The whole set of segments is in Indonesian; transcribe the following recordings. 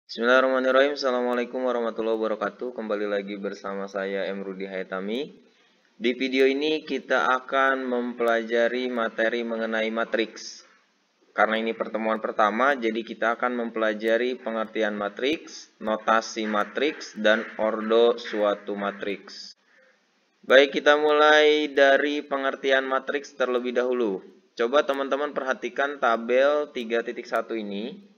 Bismillahirrahmanirrahim. Assalamualaikum warahmatullahi wabarakatuh. Kembali lagi bersama saya Emrudi Hayatami. Di video ini kita akan mempelajari materi mengenai matriks. Karena ini pertemuan pertama, jadi kita akan mempelajari pengertian matriks, notasi matriks, dan ordo suatu matriks. Baik, kita mulai dari pengertian matriks terlebih dahulu. Coba teman-teman perhatikan tabel 3.1 ini.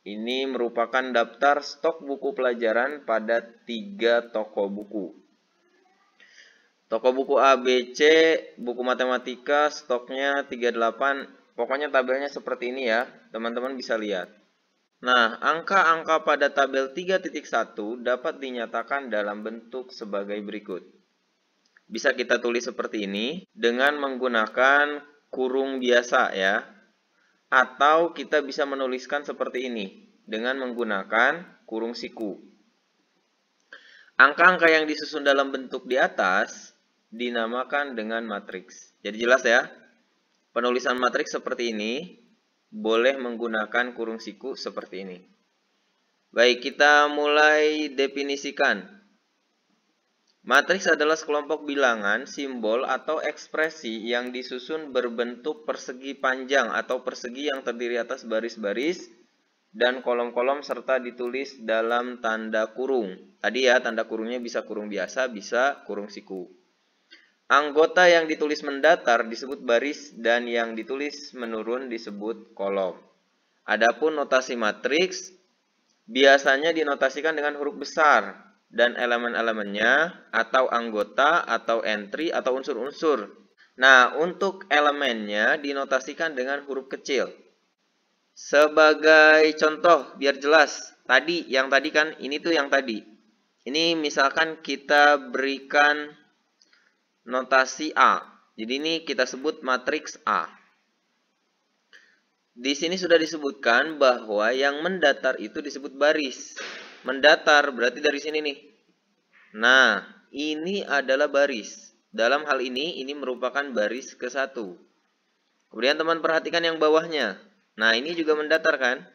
Ini merupakan daftar stok buku pelajaran pada 3 toko buku. Toko buku A, B, C, buku matematika, stoknya 38. Pokoknya tabelnya seperti ini ya, teman-teman bisa lihat. Nah, angka-angka pada tabel 3.1 dapat dinyatakan dalam bentuk sebagai berikut. Bisa kita tulis seperti ini dengan menggunakan kurung biasa ya. Atau kita bisa menuliskan seperti ini dengan menggunakan kurung siku. Angka-angka yang disusun dalam bentuk di atas dinamakan dengan matriks. Jadi jelas ya, penulisan matriks seperti ini boleh menggunakan kurung siku seperti ini. Baik, kita mulai definisikan. Matriks adalah sekelompok bilangan, simbol, atau ekspresi yang disusun berbentuk persegi panjang atau persegi yang terdiri atas baris-baris dan kolom-kolom serta ditulis dalam tanda kurung. Tadi ya, tanda kurungnya bisa kurung biasa, bisa kurung siku. Anggota yang ditulis mendatar disebut baris dan yang ditulis menurun disebut kolom. Adapun notasi matriks biasanya dinotasikan dengan huruf besar dan elemen-elemennya atau anggota atau entry atau unsur-unsur. Nah, untuk elemennya dinotasikan dengan huruf kecil. Sebagai contoh, biar jelas, yang tadi kan, ini tuh yang tadi. Ini misalkan kita berikan notasi A. Jadi ini kita sebut matriks A. Di sini sudah disebutkan bahwa yang mendatar itu disebut baris. Mendatar berarti dari sini nih. Nah, ini adalah baris. Dalam hal ini merupakan baris ke-1. Kemudian teman perhatikan yang bawahnya. Nah, ini juga mendatar kan?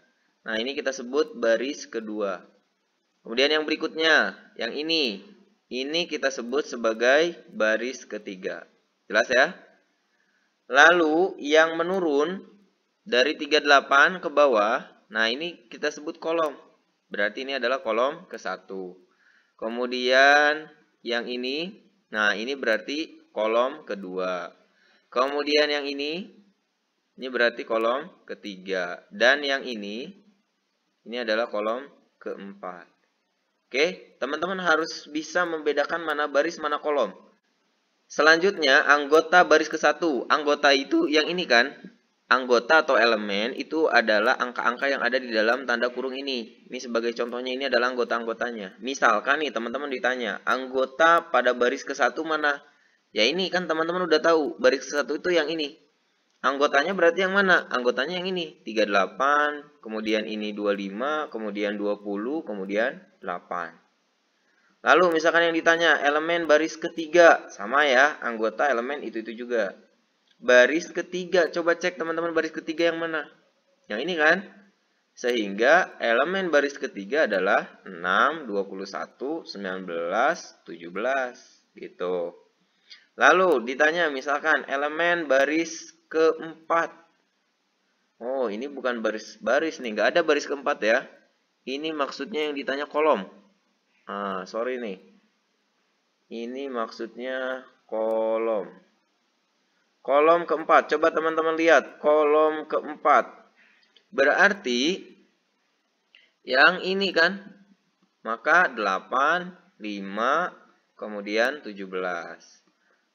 Nah, ini kita sebut baris kedua. Kemudian yang berikutnya, yang ini. Ini kita sebut sebagai baris ketiga. Jelas ya? Lalu, yang menurun dari 38 ke bawah, nah ini kita sebut kolom. Berarti ini adalah kolom ke-1. Kemudian yang ini, nah ini berarti kolom kedua. Kemudian yang ini berarti kolom ketiga. Dan yang ini adalah kolom keempat. Oke, teman-teman harus bisa membedakan mana baris, mana kolom. Selanjutnya, anggota baris ke-1. Anggota itu yang ini kan? Anggota atau elemen itu adalah angka-angka yang ada di dalam tanda kurung ini. Ini sebagai contohnya, ini adalah anggota-anggotanya. Misalkan nih teman-teman ditanya, anggota pada baris ke-1 mana? Ya ini kan teman-teman udah tahu, baris ke-1 itu yang ini. Anggotanya berarti yang mana? Anggotanya yang ini, 38, kemudian ini 25, kemudian 20, kemudian 8. Lalu misalkan yang ditanya, elemen baris ketiga, sama ya, anggota elemen itu juga. Baris ketiga, coba cek teman-teman baris ketiga yang mana? Yang ini kan? Sehingga elemen baris ketiga adalah 6, 21, 19, 17. Gitu. Lalu ditanya misalkan elemen baris keempat. Oh, ini bukan baris-baris nih, nggak ada baris keempat ya. Ini maksudnya yang ditanya kolom. Sorry nih. Ini maksudnya kolom. Kolom keempat, coba teman-teman lihat. Kolom keempat. Berarti yang ini kan. Maka 8, 5, kemudian 17.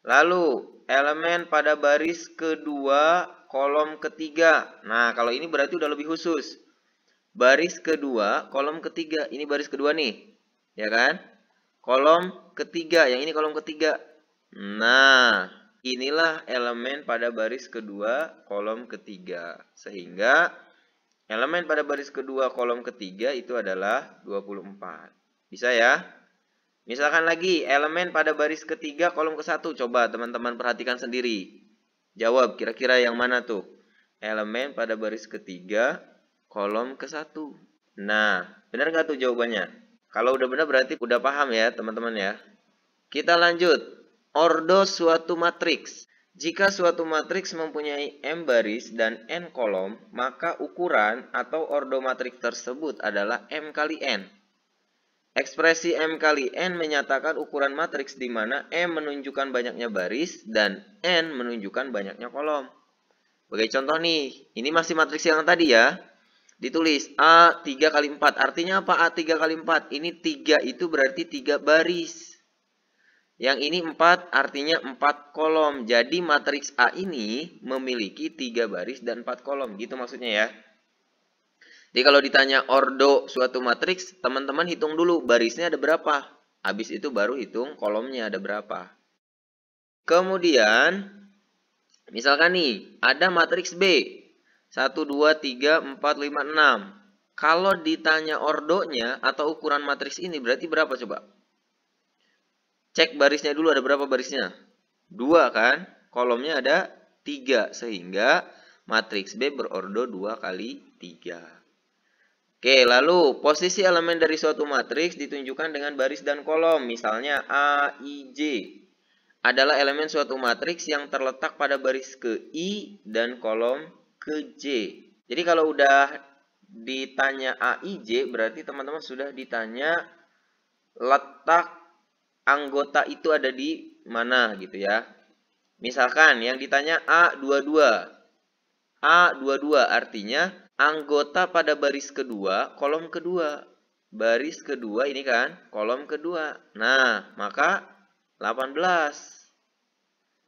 Lalu elemen pada baris kedua, kolom ketiga. Nah, kalau ini berarti udah lebih khusus. Baris kedua, kolom ketiga. Ini baris kedua nih. Ya kan? Kolom ketiga, yang ini kolom ketiga. Nah, inilah elemen pada baris kedua, kolom ketiga. Sehingga elemen pada baris kedua, kolom ketiga itu adalah 24. Bisa ya? Misalkan lagi, elemen pada baris ketiga, kolom ke-1. Coba teman-teman perhatikan sendiri. Jawab, kira-kira yang mana tuh? Elemen pada baris ketiga, kolom ke-1. Nah, benar nggak tuh jawabannya? Kalau udah benar berarti udah paham ya teman-teman ya. Kita lanjut. Ordo suatu matriks. Jika suatu matriks mempunyai M baris dan N kolom, maka ukuran atau ordo matriks tersebut adalah M kali N. Ekspresi M kali N menyatakan ukuran matriks di mana M menunjukkan banyaknya baris dan N menunjukkan banyaknya kolom. Sebagai contoh nih, ini masih matriks yang tadi ya. Ditulis A 3 kali 4. Artinya apa A 3 kali 4? Ini 3 itu berarti 3 baris. Yang ini 4 artinya 4 kolom. Jadi matriks A ini memiliki 3 baris dan 4 kolom. Gitu maksudnya ya. Jadi kalau ditanya ordo suatu matriks, teman-teman hitung dulu barisnya ada berapa. Habis itu baru hitung kolomnya ada berapa. Kemudian, misalkan nih, ada matriks B. 1, 2, 3, 4, 5, 6. Kalau ditanya ordonya atau ukuran matriks ini berarti berapa coba? Cek barisnya dulu ada berapa barisnya? 2 kan? Kolomnya ada 3. Sehingga matriks B berordo 2 kali 3. Oke, lalu posisi elemen dari suatu matriks ditunjukkan dengan baris dan kolom. Misalnya A, I, J adalah elemen suatu matriks yang terletak pada baris ke I dan kolom ke J. Jadi kalau udah ditanya A, I, J berarti teman-teman sudah ditanya letak anggota itu ada di mana gitu ya. Misalkan yang ditanya A22. A22 artinya anggota pada baris kedua, kolom kedua. Baris kedua ini kan, kolom kedua. Nah, maka 18.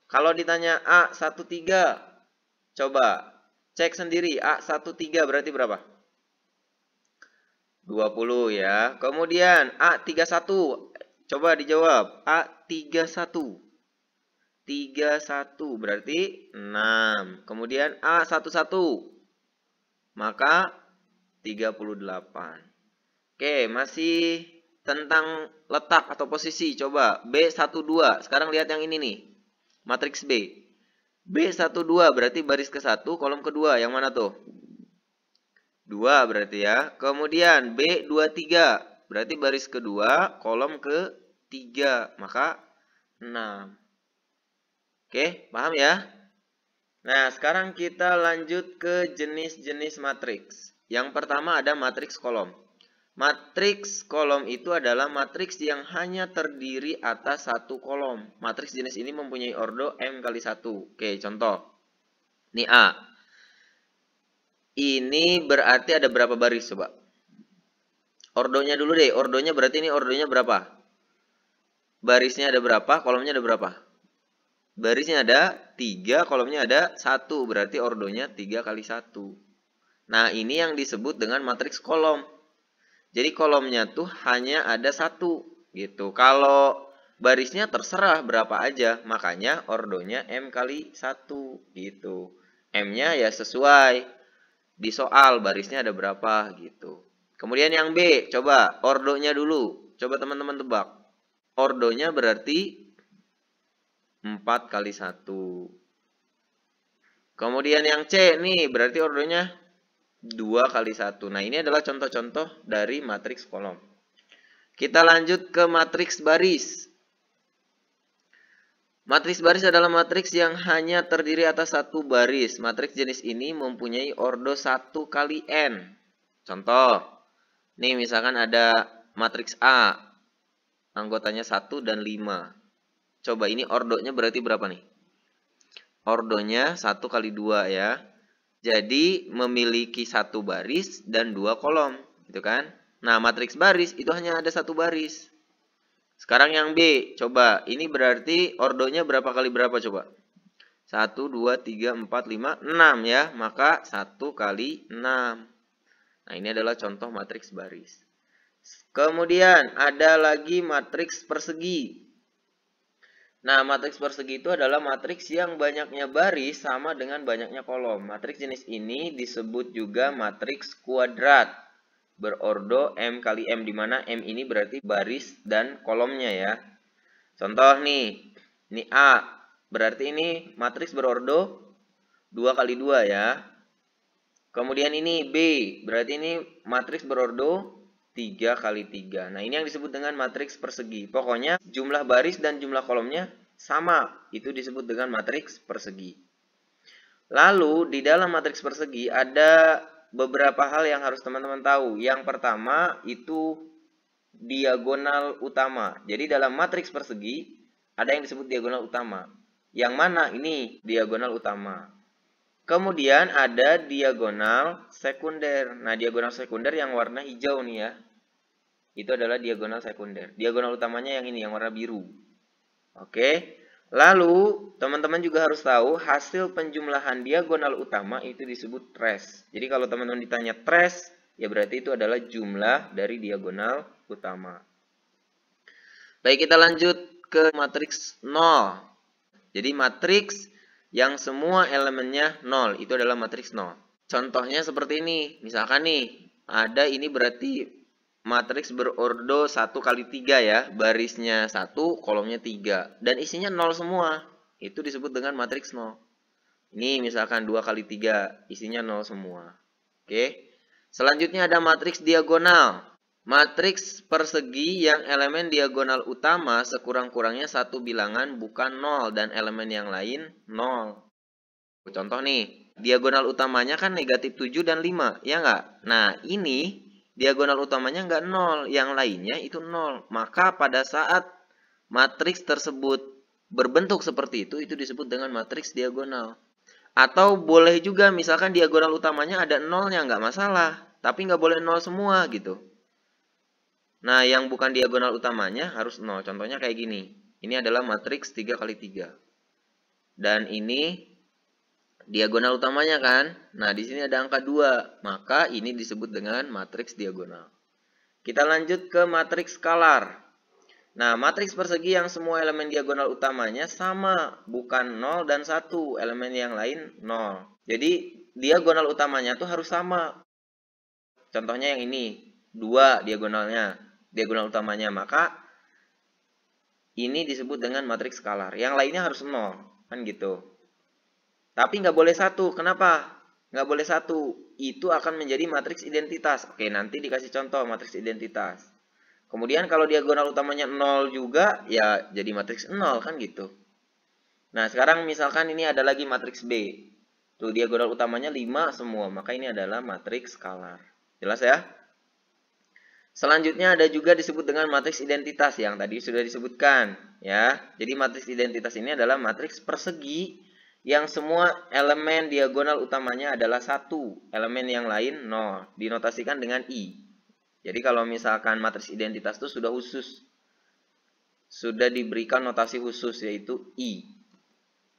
Kalau ditanya A13, coba cek sendiri. A13 berarti berapa? 20 ya. Kemudian A31, coba dijawab. A31. 31 berarti 6. Kemudian A11. Maka 38. Oke, masih tentang letak atau posisi. Coba B12. Sekarang lihat yang ini nih. Matriks B. B12 berarti baris ke-1, kolom kedua. Yang mana tuh? 2 berarti ya. Kemudian B23 berarti baris kedua, kolom ke-3. Maka 6. Oke, paham ya? Nah, sekarang kita lanjut ke jenis-jenis matriks. Yang pertama ada matriks kolom. Matriks kolom itu adalah matriks yang hanya terdiri atas satu kolom. Matriks jenis ini mempunyai ordo M kali 1. Oke, contoh. Ini A. Ini berarti ada berapa baris coba? Ordonya dulu deh. Ordonya berarti ini ordonya berapa? Barisnya ada berapa? Kolomnya ada berapa? Barisnya ada 3, kolomnya ada 1. Berarti ordonya 3 kali 1. Nah, ini yang disebut dengan matriks kolom. Jadi kolomnya tuh hanya ada 1. Gitu. Kalau barisnya terserah berapa aja. Makanya ordonya M kali 1. Gitu. M-nya ya sesuai. Di soal barisnya ada berapa. Gitu. Kemudian yang B. Coba ordonya dulu. Coba teman-teman tebak. Ordonya berarti 4 kali 1. Kemudian yang C nih berarti ordonya 2 kali 1. Nah, ini adalah contoh-contoh dari matriks kolom. Kita lanjut ke matriks baris. Matriks baris adalah matriks yang hanya terdiri atas satu baris. Matriks jenis ini mempunyai ordo 1 kali N. Contoh. Nih misalkan ada matriks A. Anggotanya 1 dan 5. Coba ini ordonya berarti berapa nih? Ordonya 1 kali 2 ya. Jadi memiliki 1 baris dan 2 kolom. Gitu kan? Nah matriks baris itu hanya ada 1 baris. Sekarang yang B. Coba ini berarti ordonya berapa kali berapa coba? 1, 2, 3, 4, 5, 6 ya. Maka 1 kali 6. Nah ini adalah contoh matriks baris. Kemudian ada lagi matriks persegi. Nah, matriks persegi itu adalah matriks yang banyaknya baris sama dengan banyaknya kolom. Matriks jenis ini disebut juga matriks kuadrat. Berordo M kali M, di mana M ini berarti baris dan kolomnya ya. Contoh nih, ini A. Berarti ini matriks berordo 2 kali 2 ya. Kemudian ini B, berarti ini matriks berordo 3 kali 3. Nah, ini yang disebut dengan matriks persegi. Pokoknya jumlah baris dan jumlah kolomnya sama. Itu disebut dengan matriks persegi. Lalu di dalam matriks persegi ada beberapa hal yang harus teman-teman tahu. Yang pertama itu diagonal utama. Jadi dalam matriks persegi ada yang disebut diagonal utama. Yang mana ini diagonal utama. Kemudian ada diagonal sekunder. Nah, diagonal sekunder yang warna hijau nih ya. Itu adalah diagonal sekunder. Diagonal utamanya yang ini, yang warna biru. Oke. Lalu, teman-teman juga harus tahu hasil penjumlahan diagonal utama itu disebut trace. Jadi kalau teman-teman ditanya trace, ya berarti itu adalah jumlah dari diagonal utama. Baik, kita lanjut ke matriks 0. Jadi matriks yang semua elemennya 0, itu adalah matriks 0. Contohnya seperti ini. Misalkan nih, ada ini berarti matriks berordo 1 kali 3 ya. Barisnya 1, kolomnya 3. Dan isinya 0 semua. Itu disebut dengan matriks 0. Ini misalkan 2 kali 3, isinya 0 semua. Oke. Selanjutnya ada matriks diagonal. Matriks persegi yang elemen diagonal utama sekurang-kurangnya satu bilangan bukan 0 dan elemen yang lain 0. Contoh nih, diagonal utamanya kan negatif 7 dan 5, ya nggak? Nah, ini diagonal utamanya nggak 0, yang lainnya itu 0. Maka pada saat matriks tersebut berbentuk seperti itu disebut dengan matriks diagonal. Atau boleh juga misalkan diagonal utamanya ada 0-nya, nggak masalah. Tapi nggak boleh 0 semua gitu. Nah, yang bukan diagonal utamanya harus 0. Contohnya kayak gini. Ini adalah matriks 3 kali 3. Dan ini diagonal utamanya kan? Nah, di sini ada angka 2. Maka ini disebut dengan matriks diagonal. Kita lanjut ke matriks skalar. Nah, matriks persegi yang semua elemen diagonal utamanya sama. Bukan 0 dan 1. Elemen yang lain 0. Jadi, diagonal utamanya tuh harus sama. Contohnya yang ini. 2 diagonalnya. Diagonal utamanya, maka ini disebut dengan matriks skalar. Yang lainnya harus 0, kan gitu. Tapi nggak boleh 1. Kenapa? Nggak boleh 1. Itu akan menjadi matriks identitas. Oke, nanti dikasih contoh matriks identitas. Kemudian kalau diagonal utamanya 0 juga, ya jadi matriks 0, kan gitu. Nah, sekarang misalkan ini ada lagi matriks B. Tuh, diagonal utamanya 5 semua, maka ini adalah matriks skalar. Jelas ya? Selanjutnya ada juga disebut dengan matriks identitas yang tadi sudah disebutkan ya. Jadi matriks identitas ini adalah matriks persegi yang semua elemen diagonal utamanya adalah 1, elemen yang lain 0. Dinotasikan dengan I. Jadi kalau misalkan matriks identitas itu sudah khusus. Sudah diberikan notasi khusus yaitu I.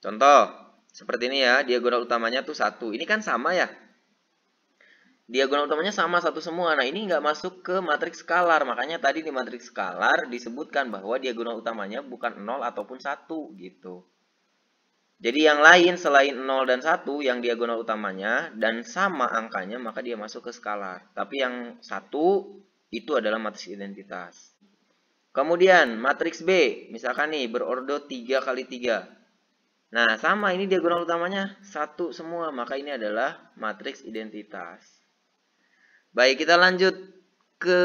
Contoh seperti ini ya, diagonal utamanya tuh 1. Ini kan sama ya. Diagonal utamanya sama 1 semua. Nah, ini nggak masuk ke matriks skalar. Makanya tadi di matriks skalar disebutkan bahwa diagonal utamanya bukan 0 ataupun 1 gitu. Jadi yang lain selain 0 dan 1 yang diagonal utamanya dan sama angkanya maka dia masuk ke skalar. Tapi yang 1 itu adalah matriks identitas. Kemudian matriks B, misalkan nih berordo 3 kali 3. Nah, sama ini diagonal utamanya 1 semua, maka ini adalah matriks identitas. Baik, kita lanjut ke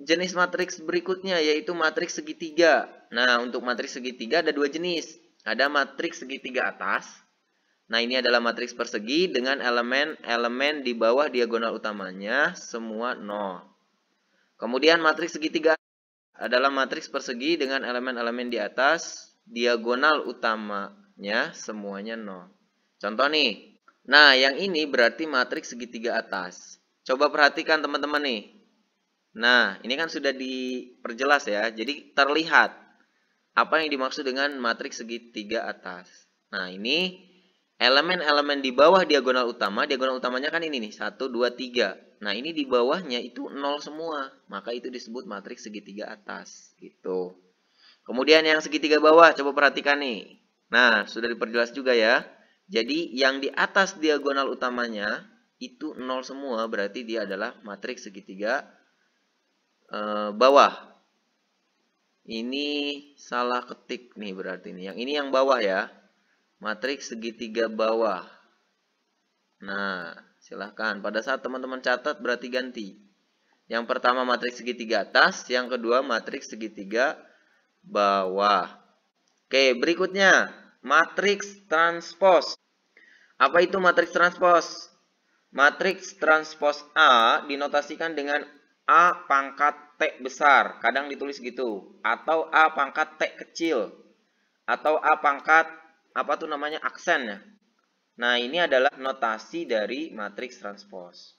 jenis matriks berikutnya, yaitu matriks segitiga. Nah, untuk matriks segitiga ada 2 jenis. Ada matriks segitiga atas. Nah, ini adalah matriks persegi dengan elemen-elemen di bawah diagonal utamanya semua 0. Kemudian matriks segitiga adalah matriks persegi dengan elemen-elemen di atas diagonal utamanya semuanya 0. Contoh nih. Nah, yang ini berarti matriks segitiga atas. Coba perhatikan teman-teman nih. Nah, ini kan sudah diperjelas ya. Jadi terlihat apa yang dimaksud dengan matriks segitiga atas. Nah, ini elemen-elemen di bawah diagonal utama. Diagonal utamanya kan ini nih, 1, 2, 3. Nah, ini di bawahnya itu 0 semua. Maka itu disebut matriks segitiga atas. Gitu. Kemudian yang segitiga bawah, coba perhatikan nih. Nah, sudah diperjelas juga ya. Jadi yang di atas diagonal utamanya itu 0 semua, berarti dia adalah matriks segitiga bawah. Ini salah ketik nih berarti nih. Yang ini yang bawah ya. Matriks segitiga bawah. Nah, Silahkan. Pada saat teman-teman catat berarti ganti. Yang pertama matriks segitiga atas, yang kedua matriks segitiga bawah. Oke, berikutnya matriks transpos. Apa itu matriks transpos? Matriks transpos A dinotasikan dengan A pangkat T besar, kadang ditulis gitu, atau A pangkat T kecil, atau A pangkat apa tuh namanya aksen ya. Nah, ini adalah notasi dari matriks transpos.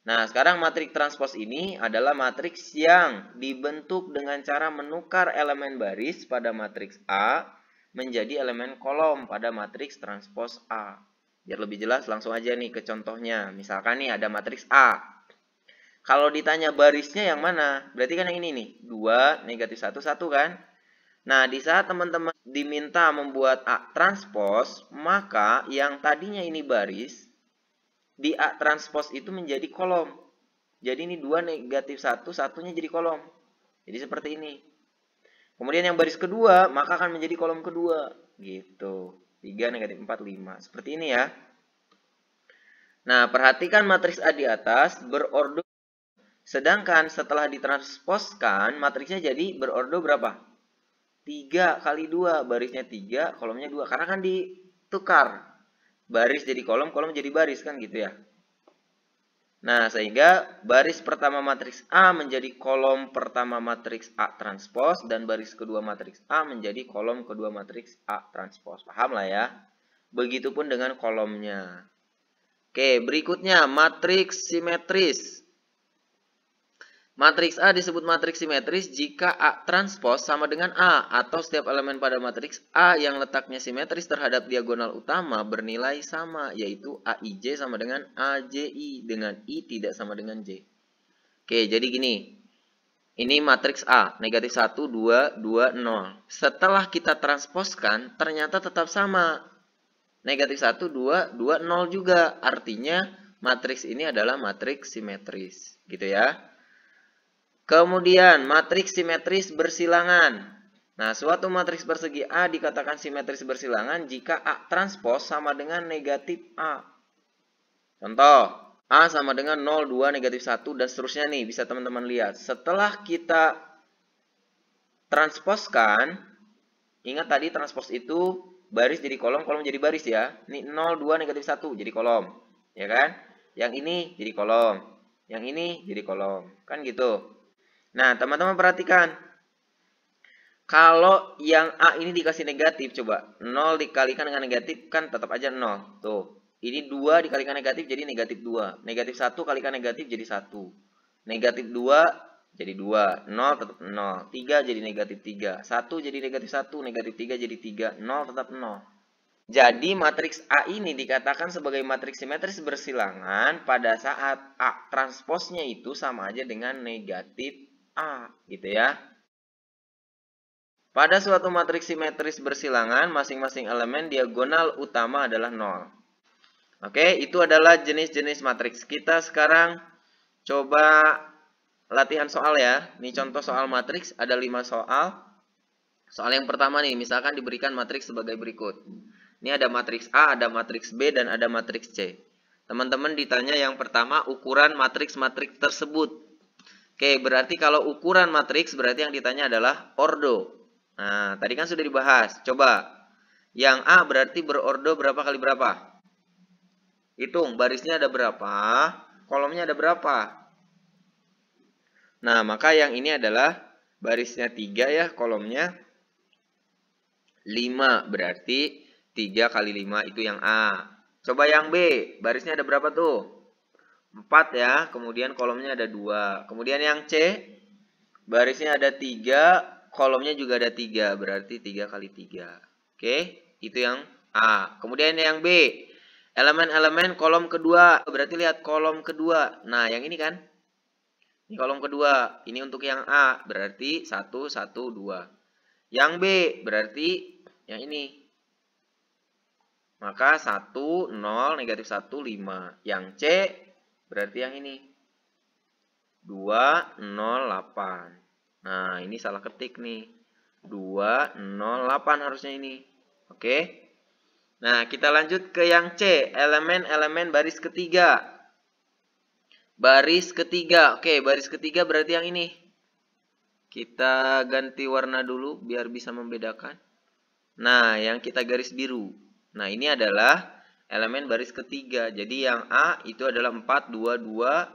Nah, sekarang matriks transpos ini adalah matriks yang dibentuk dengan cara menukar elemen baris pada matriks A menjadi elemen kolom pada matriks transpos A. Biar lebih jelas, langsung aja nih ke contohnya. Misalkan nih ada matriks A. Kalau ditanya barisnya yang mana? Berarti kan yang ini nih, 2, negatif 1, 1 kan? Nah, di saat teman-teman diminta membuat A transpos, maka yang tadinya ini baris, di A transpos itu menjadi kolom. Jadi ini 2 negatif 1, satunya jadi kolom. Jadi seperti ini. Kemudian yang baris kedua, maka akan menjadi kolom kedua. Gitu. 3, negatif 4, 5. Seperti ini ya. Nah, perhatikan matriks A di atas berordo. Sedangkan setelah ditransposkan, matriksnya jadi berordo berapa? 3 kali 2. Barisnya 3, kolomnya 2. Karena kan ditukar. Baris jadi kolom, kolom jadi baris kan gitu ya. Nah, sehingga baris pertama matriks A menjadi kolom pertama matriks A transpos dan baris kedua matriks A menjadi kolom kedua matriks A transpos. Paham lah ya? Begitupun dengan kolomnya. Oke, berikutnya matriks simetris. Matriks A disebut matriks simetris jika A transpos sama dengan A atau setiap elemen pada matriks A yang letaknya simetris terhadap diagonal utama bernilai sama, yaitu AIJ sama dengan AJI dengan I tidak sama dengan J. Oke, jadi gini. Ini matriks A, negatif 1, 2, 2, 0. Setelah kita transposkan, ternyata tetap sama. Negatif 1, 2, 2, 0 juga. Artinya matriks ini adalah matriks simetris. Gitu ya. Kemudian, matriks simetris bersilangan. Nah, suatu matriks persegi A dikatakan simetris bersilangan jika A transpos sama dengan negatif A. Contoh, A sama dengan 0, 2, negatif 1, dan seterusnya nih. Bisa teman-teman lihat. Setelah kita transposkan, ingat tadi transpos itu baris jadi kolom, kolom jadi baris ya. Ini 0, 2, negatif 1 jadi kolom. Ya kan? Yang ini jadi kolom. Yang ini jadi kolom. Kan gitu. Nah, teman-teman perhatikan. Kalau yang A ini dikasih negatif, coba. 0 dikalikan dengan negatif, kan tetap aja 0. Tuh. Ini 2 dikalikan negatif, jadi negatif 2. Negatif 1 kalikan negatif, jadi 1. Negatif 2, jadi 2. 0 tetap 0. 3 jadi negatif 3. 1 jadi negatif 1. Negatif 3 jadi 3. 0 tetap 0. Jadi matriks A ini dikatakan sebagai matriks simetris bersilangan pada saat A transposnya itu sama aja dengan negatif A, gitu ya. Pada suatu matriks simetris bersilangan, masing-masing elemen diagonal utama adalah 0. Oke, itu adalah jenis-jenis matriks. Kita sekarang coba latihan soal ya. Ini contoh soal matriks, ada 5 soal. Soal yang pertama nih, misalkan diberikan matriks sebagai berikut. Ini ada matriks A, ada matriks B, dan ada matriks C. Teman-teman ditanya yang pertama, ukuran matriks-matriks tersebut. Oke, berarti kalau ukuran matriks berarti yang ditanya adalah ordo. Nah, tadi kan sudah dibahas. Coba, yang A berarti berordo berapa kali berapa? Hitung, barisnya ada berapa, kolomnya ada berapa. Nah, maka yang ini adalah barisnya 3 ya, kolomnya 5. Berarti 3 kali 5 itu yang A. Coba yang B, barisnya ada berapa tuh? 4 ya, kemudian kolomnya ada 2. Kemudian yang C, barisnya ada 3, kolomnya juga ada 3, berarti 3 kali 3. Oke, itu yang A. Kemudian yang B, elemen-elemen kolom kedua, berarti lihat kolom kedua. Nah, yang ini kan, ini kolom kedua, ini untuk yang A, berarti 1, 1, 2. Yang B, berarti yang ini. Maka 1, 0, negatif 1, 5. Yang C, berarti yang ini 2, 0, 8. Nah, ini salah ketik nih. 2, 0, 8 harusnya ini. Oke. Nah, kita lanjut ke yang C. Elemen-elemen baris ketiga. Baris ketiga. Oke, baris ketiga berarti yang ini. Kita ganti warna dulu biar bisa membedakan. Nah, yang kita garis biru. Nah, ini adalah elemen baris ketiga. Jadi yang A itu adalah 4, 2, 2,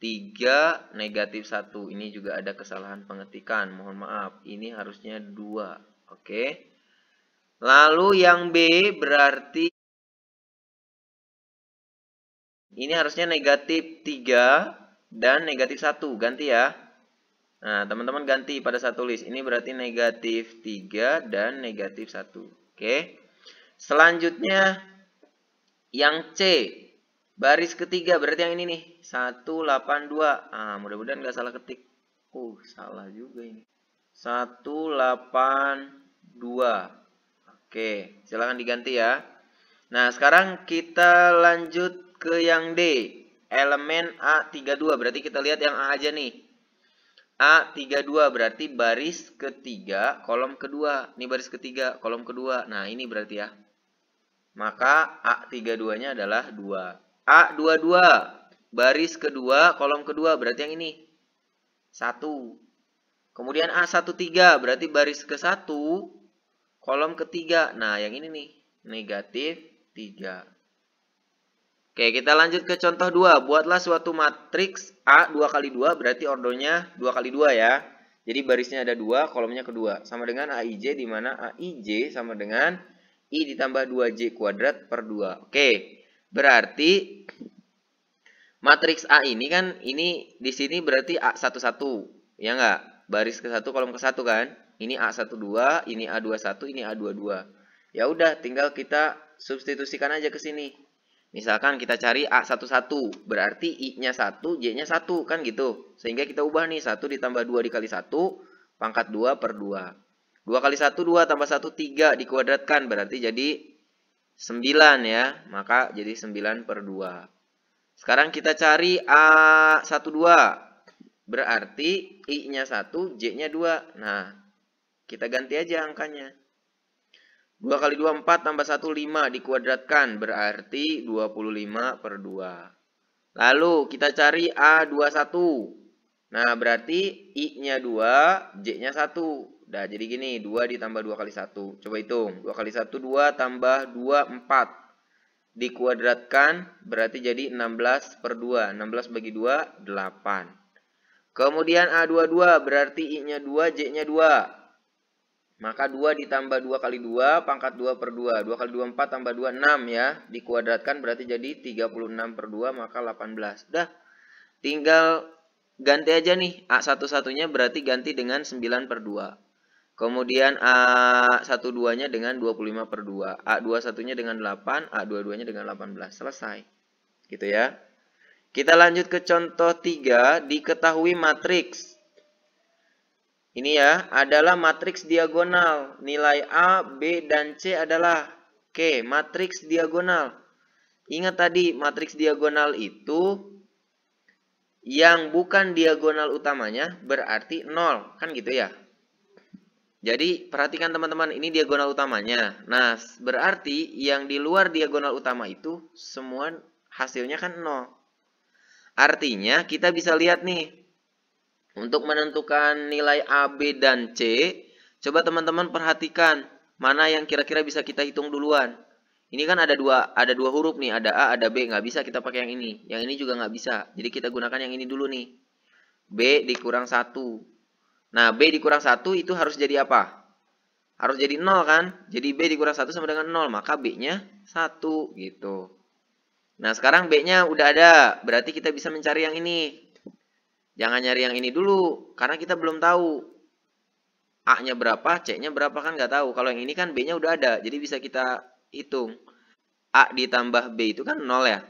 3, negatif 1. Ini juga ada kesalahan pengetikan. Mohon maaf. Ini harusnya 2. Oke. Lalu yang B berarti ini harusnya negatif 3 dan negatif 1. Ganti ya. Nah, teman-teman ganti pada saat tulis. Ini berarti negatif 3 dan negatif 1. Oke. Selanjutnya yang C. Baris ketiga berarti yang ini nih. 182. Ah, mudah-mudahan nggak salah ketik. Salah juga ini. 182. Oke, silakan diganti ya. Nah, sekarang kita lanjut ke yang D. Elemen A32. Berarti kita lihat yang A aja nih. A32 berarti baris ketiga, kolom kedua. Ini baris ketiga, kolom kedua. Nah, ini berarti ya. Maka A32-nya adalah 2. A22, baris kedua, kolom kedua. Berarti yang ini. 1. Kemudian A13, berarti baris ke-1, kolom ketiga. Nah, yang ini nih. Negatif 3. Oke, kita lanjut ke contoh 2. Buatlah suatu matriks A 2 kali 2, berarti ordonya 2 kali 2 ya. Jadi barisnya ada 2, kolomnya kedua. Sama dengan AIJ, di mana AIJ sama dengan I ditambah 2J kuadrat per 2. Oke, berarti matriks A ini kan, ini di sini berarti A11. Ya enggak? Baris ke-1, kolom ke-1 kan? Ini A12, ini A21, ini A22. Ya udah, tinggal kita substitusikan aja ke sini. Misalkan kita cari A11, berarti I-nya 1, J-nya 1, kan gitu. Sehingga kita ubah nih, 1 ditambah 2 dikali 1, pangkat 2 per 2. 2 kali 1, 2 tambah 1, 3 dikuadratkan, berarti jadi 9 ya. Maka jadi 9 per 2. Sekarang kita cari A12, berarti I-nya 1, J-nya 2. Nah, kita ganti aja angkanya. 2 kali 2, 4, tambah 1, 5 dikuadratkan, berarti 25 per 2. Lalu kita cari A21. Nah, berarti I-nya 2, J-nya 1. Nah, jadi gini, 2 ditambah 2 kali 1. Coba hitung, 2 kali 1, 2, tambah 2, 4. Dikuadratkan, berarti jadi 16 per 2. 16 bagi 2, 8. Kemudian A22, berarti I-nya 2, J-nya 2. Maka 2 ditambah 2 kali 2, pangkat 2 per 2. 2 kali 2, 4, tambah 2, 6 ya. Dikuadratkan berarti jadi 36 per 2, maka 18. Udah, tinggal ganti aja nih. A11-nya berarti ganti dengan 9 per 2. Kemudian A12-nya dengan 25 per 2. A21-nya dengan 8, A22-nya dengan 18. Selesai. Gitu ya. Kita lanjut ke contoh 3. Diketahui matriks. Ini ya, adalah matriks diagonal. Nilai A, B, dan C adalah matriks diagonal. Ingat tadi, matriks diagonal itu yang bukan diagonal utamanya berarti 0. Kan gitu ya. Jadi, perhatikan teman-teman, ini diagonal utamanya. Nah, berarti yang di luar diagonal utama itu semua hasilnya kan 0. Artinya, kita bisa lihat nih. Untuk menentukan nilai A, B, dan C, coba teman-teman perhatikan mana yang kira-kira bisa kita hitung duluan. Ini kan ada dua huruf nih, ada A, ada B, nggak bisa kita pakai yang ini. Yang ini juga nggak bisa, jadi kita gunakan yang ini dulu nih. B dikurang 1. Nah, B dikurang 1 itu harus jadi apa? Harus jadi 0 kan? Jadi B dikurang 1 sama dengan 0, maka B-nya 1 gitu. Nah, sekarang B-nya udah ada, berarti kita bisa mencari yang ini. Jangan nyari yang ini dulu, karena kita belum tahu A-nya berapa, C-nya berapa kan nggak tahu. Kalau yang ini kan B-nya udah ada, jadi bisa kita hitung. A ditambah B itu kan 0 ya.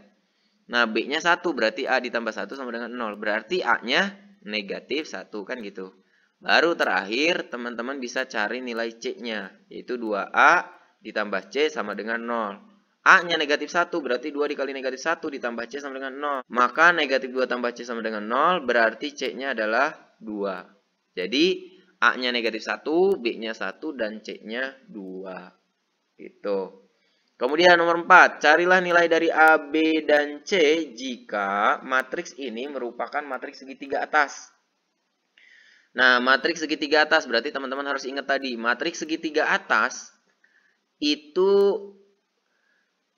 Nah, B-nya 1, berarti A ditambah 1 sama dengan 0. Berarti A-nya negatif 1 kan gitu. Baru terakhir, teman-teman bisa cari nilai C-nya, yaitu 2A ditambah C sama dengan 0. A-nya negatif 1, berarti 2 dikali negatif 1 ditambah C sama dengan 0. Maka negatif 2 tambah C sama dengan 0, berarti C-nya adalah 2. Jadi, A-nya negatif 1, B-nya 1, dan C-nya 2. Gitu. Kemudian nomor 4, carilah nilai dari A, B, dan C jika matriks ini merupakan matriks segitiga atas. Nah, matriks segitiga atas berarti teman-teman harus ingat tadi, matriks segitiga atas itu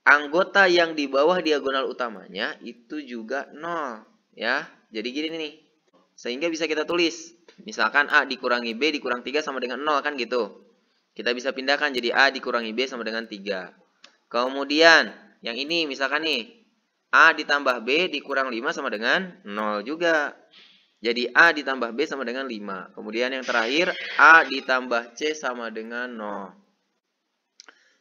anggota yang di bawah diagonal utamanya itu juga 0, ya. Jadi gini nih. Sehingga bisa kita tulis, misalkan A dikurangi B dikurang 3 sama dengan 0 kan gitu. Kita bisa pindahkan jadi A dikurangi B sama dengan 3. Kemudian, yang ini misalkan nih, A ditambah B dikurang 5 sama dengan 0 juga. Jadi A ditambah B sama dengan 5. Kemudian yang terakhir, A ditambah C sama dengan 0.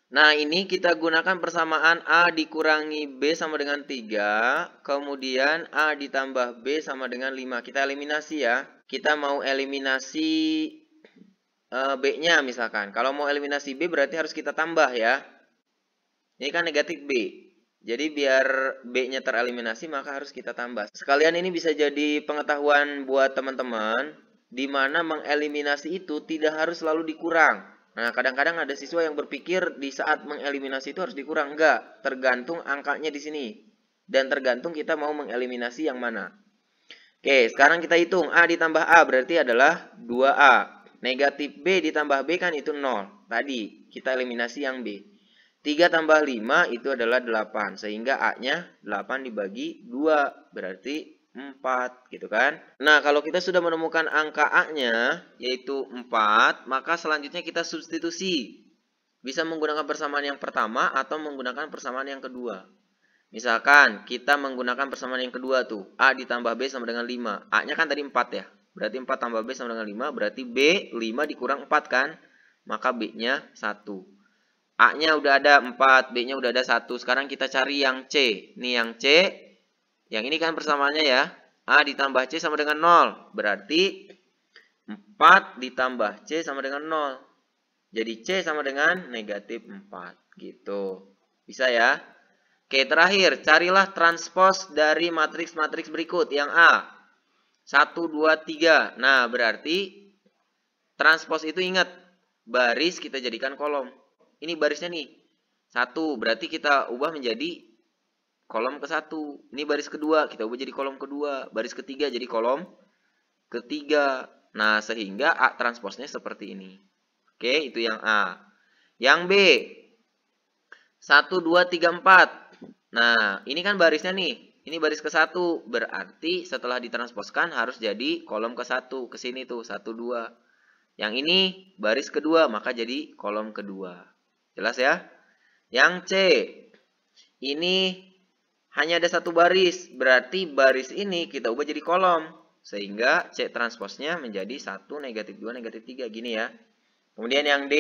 Nah, ini kita gunakan persamaan A dikurangi B sama dengan 3. Kemudian A ditambah B sama dengan 5. Kita eliminasi ya. Kita mau eliminasi B-nya misalkan. Kalau mau eliminasi B berarti harus kita tambah ya. Ini kan negatif B. Jadi biar B-nya tereliminasi maka harus kita tambah. Sekalian ini bisa jadi pengetahuan buat teman-teman, di mana mengeliminasi itu tidak harus selalu dikurang. Nah, kadang-kadang ada siswa yang berpikir di saat mengeliminasi itu harus dikurang. Enggak, tergantung angkanya di sini. Dan tergantung kita mau mengeliminasi yang mana. Oke, sekarang kita hitung. A ditambah A berarti adalah 2A. Negatif B ditambah B kan itu 0. Tadi kita eliminasi yang B. 3 tambah 5 itu adalah 8. Sehingga A-nya 8 dibagi 2. Berarti 4 gitu kan. Nah, kalau kita sudah menemukan angka A-nya yaitu 4, maka selanjutnya kita substitusi. Bisa menggunakan persamaan yang pertama atau menggunakan persamaan yang kedua. Misalkan kita menggunakan persamaan yang kedua tuh. A ditambah B sama dengan 5. A-nya kan tadi 4 ya. Berarti 4 tambah B sama dengan 5. Berarti B 5 dikurang 4 kan. Maka B-nya 1. A-nya udah ada 4, B-nya udah ada 1. Sekarang kita cari yang C. Nih yang C. Yang ini kan persamaannya ya. A ditambah C sama dengan 0. Berarti 4 ditambah C sama dengan 0. Jadi C sama dengan negatif 4. Gitu. Bisa ya. Oke, terakhir. Carilah transpos dari matriks-matriks berikut. Yang A. 1, 2, 3. Nah, berarti transpos itu ingat. Baris kita jadikan kolom. Ini barisnya nih. 1. Berarti kita ubah menjadi kolom ke-1. Ini baris kedua. Kita ubah jadi kolom kedua. Baris ketiga jadi kolom ketiga. Nah, sehingga A transposnya seperti ini. Oke, itu yang A. Yang B. 1, 2, 3, 4. Nah, ini kan barisnya nih. Ini baris ke-1. Berarti setelah ditransposkan harus jadi kolom ke-1. Kesini tuh. 1, 2. Yang ini baris kedua. Maka jadi kolom kedua. Jelas ya? Yang C. Ini hanya ada satu baris. Berarti baris ini kita ubah jadi kolom. Sehingga C transposnya menjadi 1, negatif 2, negatif 3. Gini ya. Kemudian yang D.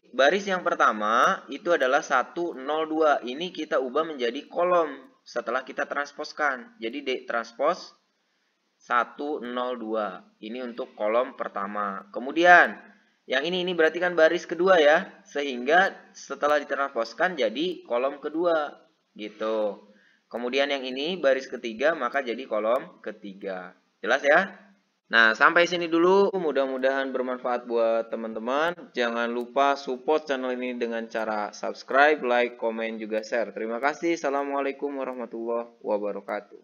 Baris yang pertama itu adalah 1, 0, 2. Ini kita ubah menjadi kolom setelah kita transposkan. Jadi D transpos 1, 0, 2. Ini untuk kolom pertama. Kemudian yang ini berarti kan baris kedua ya. Sehingga setelah ditransposkan jadi kolom kedua. Gitu. Kemudian yang ini baris ketiga maka jadi kolom ketiga. Jelas ya? Nah, sampai sini dulu. Mudah-mudahan bermanfaat buat teman-teman. Jangan lupa support channel ini dengan cara subscribe, like, komen, juga share. Terima kasih. Assalamualaikum warahmatullahi wabarakatuh.